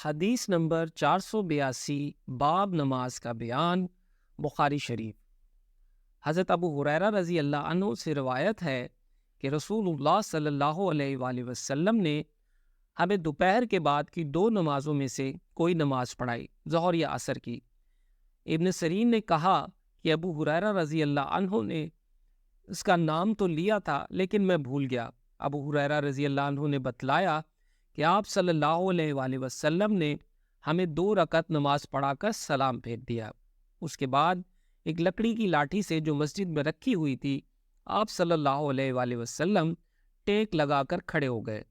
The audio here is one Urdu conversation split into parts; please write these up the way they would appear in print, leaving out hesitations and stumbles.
حدیث نمبر 482، باب نماز کا بیان، بخاری شریف۔ حضرت ابو ہریرہ رضی اللہ عنہ سے روایت ہے کہ رسول اللہ صلی اللہ علیہ وآلہ وسلم نے ہمیں دوپہر کے بعد کی دو نمازوں میں سے کوئی نماز پڑھائی، ظہر یا عصر کی۔ ابن سیرین نے کہا کہ ابو ہریرہ رضی اللہ عنہ نے اس کا نام تو لیا تھا لیکن میں بھول گیا۔ ابو ہریرہ رضی اللہ عنہ نے بتلایا کہ آپ صلی اللہ علیہ وآلہ وسلم نے ہمیں 2 رکعت نماز پڑھا کر سلام پھیر دیا۔ اس کے بعد ایک لکڑی کی لاٹھی سے جو مسجد میں رکھی ہوئی تھی، آپ صلی اللہ علیہ وآلہ وسلم ٹیک لگا کر کھڑے ہو گئے۔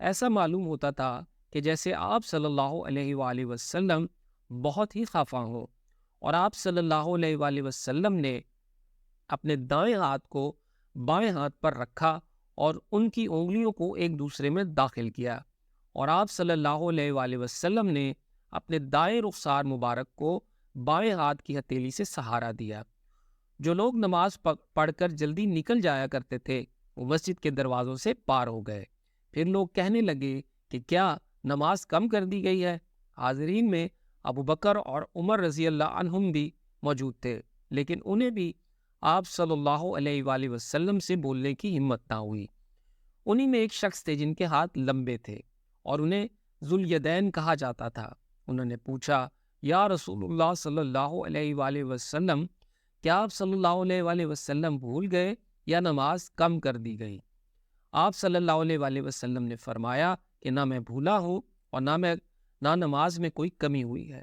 ایسا معلوم ہوتا تھا کہ جیسے آپ صلی اللہ علیہ وآلہ وسلم بہت ہی خفا ہوں، اور آپ صلی اللہ علیہ وآلہ وسلم نے اپنے دائیں ہاتھ کو بائیں ہاتھ پر رکھا اور ان کی انگلیوں کو ایک دوسرے میں داخل کیا، اور آپ صلی اللہ علیہ وآلہ وسلم نے اپنے دائیں رخسار مبارک کو بائیں ہاتھ کی ہتھیلی سے سہارا دیا۔ جو لوگ نماز پڑھ کر جلدی نکل جایا کرتے تھے وہ مسجد کے دروازوں سے پار ہو گئے۔ پھر لوگ کہنے لگے کہ کیا نماز کم کر دی گئی ہے؟ حاضرین میں ابو بکر اور عمر رضی اللہ عنہم بھی موجود تھے، لیکن انہیں بھی آپ صلی اللہ علیہ وآلہ وسلم سے بولنے کی ہمت نہ ہوئی۔ انہی میں ایک شخص تھے جن کے ہاتھ لمبے تھے اور انہیں ذوالیدین کہا جاتا تھا۔ انہوں نے پوچھا، یا رسول اللہ صلی اللہ علیہ وآلہ وسلم، کیا آپ صلی اللہ علیہ وآلہ وسلم بھول گئے یا نماز کم کر دی گئی؟ آپ صلی اللہ علیہ وآلہ وسلم نے فرمایا کہ نہ میں بھولا ہوں اور نہ نماز میں کوئی کمی ہوئی ہے۔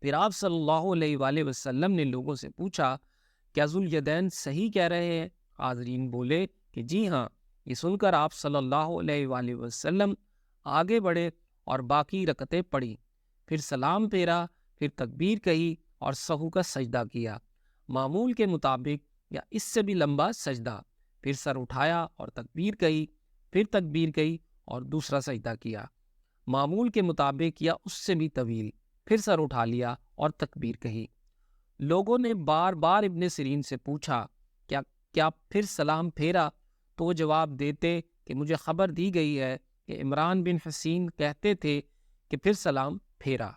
پھر آپ صلی اللہ علیہ وآلہ وسلم نے لوگوں سے پوچھا، کیا ذوالیدین صحیح کہہ رہے ہیں؟ حاضرین بولے کہ جی ہاں۔ یہ سن کر آپ صلی اللہ علیہ وآلہ وسلم آگے بڑھے اور باقی رکعتیں پڑھی، پھر سلام پھیرا، پھر تکبیر کہی اور سہو کا سجدہ کیا، معمول کے مطابق یا اس سے بھی لمبا سجدہ، پھر سر اٹھایا اور تکبیر کہی، پھر تکبیر کہی اور دوسرا سجدہ کیا، معمول کے مطابق یا اس سے بھی طویل، پھر سر اٹھا لیا اور تکبیر کہی۔ لوگوں نے بار بار ابن سیرین سے پوچھا، کیا پھر سلام پھیرا؟ تو وہ جواب دیتے کہ مجھے خبر دی گئی ہے کہ عمران بن حسین کہتے تھے کہ پھر سلام پھیرا۔